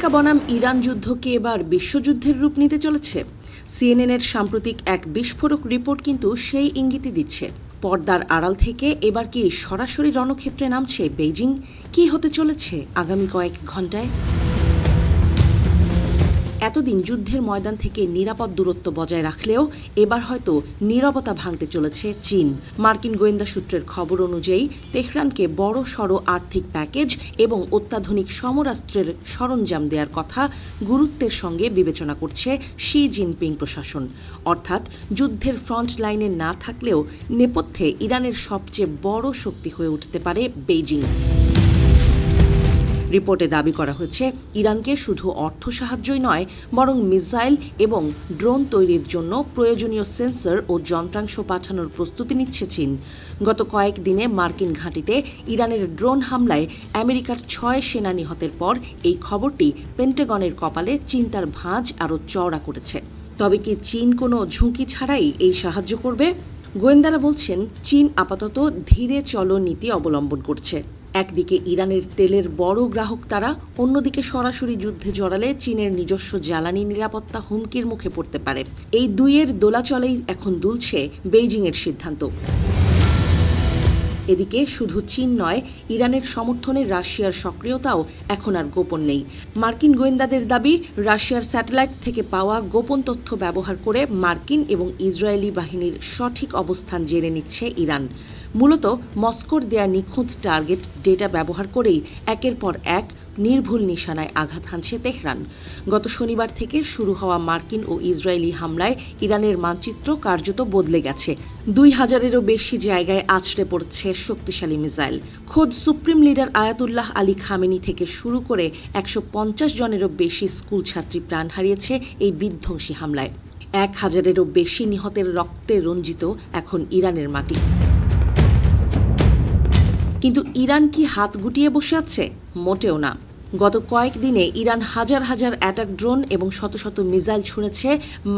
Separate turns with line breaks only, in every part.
America বনাম Iran যুদ্ধ কি এবার বিশ্বযুদ্ধের রূপ নিতে চলেছে? সিএনএনের সাম্প্রতিক এক বিস্ফোরক রিপোর্ট কিন্তু সেই ইঙ্গিতই দিচ্ছে। পর্দার আড়াল থেকে এবার কি সরাসরি রণক্ষেত্রে নামছে বেইজিং? কি হতে চলেছে আগামী কয়েক ঘন্টায়? এতদিন যুদ্ধের ময়দান থেকে নিরাপদ দূরত্ব বজায় রাখলেও এবার হয়তো নীরবতা ভাঙতে চলেছে চীন। মার্কিন গোয়েন্দা সূত্রের খবর অনুযায়ী তেহরানকে বড় সড় আর্থিক প্যাকেজ এবং অত্যাধুনিক সমরাস্ত্রের সরঞ্জাম দেওয়ার কথা গুরুত্বের সঙ্গে বিবেচনা করছে শি জিনপিং প্রশাসন। অর্থাৎ যুদ্ধের ফ্রন্ট লাইনে না থাকলেও নেপথ্যে ইরানের সবচেয়ে বড় শক্তি হয়ে উঠতে পারে বেইজিং। রিপোর্টে দাবি করা হয়েছে ইরানকে শুধু অর্থ সাহায্যই নয়, বরং মিসাইল এবং ড্রোন তৈরির জন্য প্রয়োজনীয় সেন্সর ও যন্ত্রাংশ পাঠানোর প্রস্তুতি নিচ্ছে চীন। গত কয়েক দিনে মার্কিন ঘাঁটিতে ইরানের ড্রোন হামলায় আমেরিকার 6 সেনা নিহতের পর এই খবরটি পেন্টাগনের কপালে চিন্তার ভাঁজ আরও চওড়া করেছে। তবে কি চীন কোনো ঝুঁকি ছাড়াই এই সাহায্য করবে? গোয়েন্দারা বলছেন চীন আপাতত ধীরে চলো নীতি অবলম্বন করছে। একদিকে ইরানের তেলের বড় গ্রাহক তারা, অন্যদিকে সরাসরি যুদ্ধে জড়ালে চীনের নিজস্ব জ্বালানি নিরাপত্তা হুমকির মুখে পড়তে পারে। এই দুইয়ের দোলাচলেই এখন দুলছে বেইজিংয়ের সিদ্ধান্ত। এদিকে শুধু চীন নয়, ইরানের সমর্থনে রাশিয়ার সক্রিয়তাও এখন আর গোপন নেই। মার্কিন গোয়েন্দাদের দাবি, রাশিয়ার স্যাটেলাইট থেকে পাওয়া গোপন তথ্য ব্যবহার করে মার্কিন এবং ইসরায়েলি বাহিনীর সঠিক অবস্থান জেনে নিচ্ছে ইরান। মূলত মস্কোর দেয়া নিখুঁত টার্গেট ডেটা ব্যবহার করেই একের পর এক নির্ভুল নিশানায় আঘাত হানছে তেহরান। গত শনিবার থেকে শুরু হওয়া মার্কিন ও ইসরায়েলি হামলায় ইরানের মানচিত্র কার্যত বদলে গেছে। 2000-এরও বেশি জায়গায় আছড়ে পড়ছে শক্তিশালী মিসাইল। খোদ supreme leader Ayatollah Ali Khamenei থেকে শুরু করে 150 জনেরও বেশি স্কুল ছাত্রী প্রাণ হারিয়েছে এই বিধ্বংসী হামলায়। 1000-এরও বেশি নিহতের রক্তে রঞ্জিত এখন ইরানের মাটি। কিন্তু ইরান কি হাত গুটিয়ে বসে আছে? মোটেও না। গত কয়েকদিনে ইরান হাজার হাজার অ্যাটাক ড্রোন এবং শত শত মিসাইল ছুঁড়েছে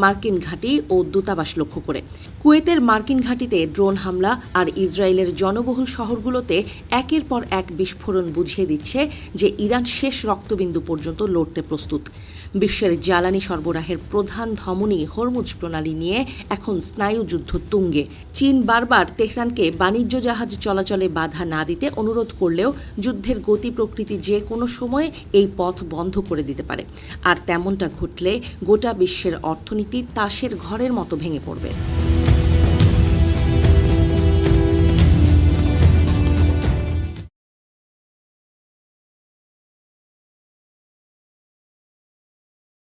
মার্কিন ঘাঁটি ও দূতাবাস লক্ষ্য করে। কুয়েতের মার্কিন ঘাঁটিতে ড্রোন হামলা আর ইসরায়েলের জনবহুল শহরগুলোতে একের পর এক বিস্ফোরণ বুঝিয়ে দিচ্ছে যে ইরান শেষ রক্তবিন্দু পর্যন্ত লড়তে প্রস্তুত। বিশ্বের জ্বালানি সরবরাহের প্রধান ধমনী হরমুজ প্রণালী নিয়ে এখন স্নায়ুযুদ্ধ তুঙ্গে। চীন বারবার তেহরানকে বাণিজ্য জাহাজ চলাচলে বাধা না দিতে অনুরোধ করলেও যুদ্ধের গতি প্রকৃতি যে কোনো সময় এই পথ বন্ধ করে দিতে পারে। আর তেমনটা ঘটলে গোটা বিশ্বের অর্থনীতি তাসের ঘরের মতো ভেঙে পড়বে।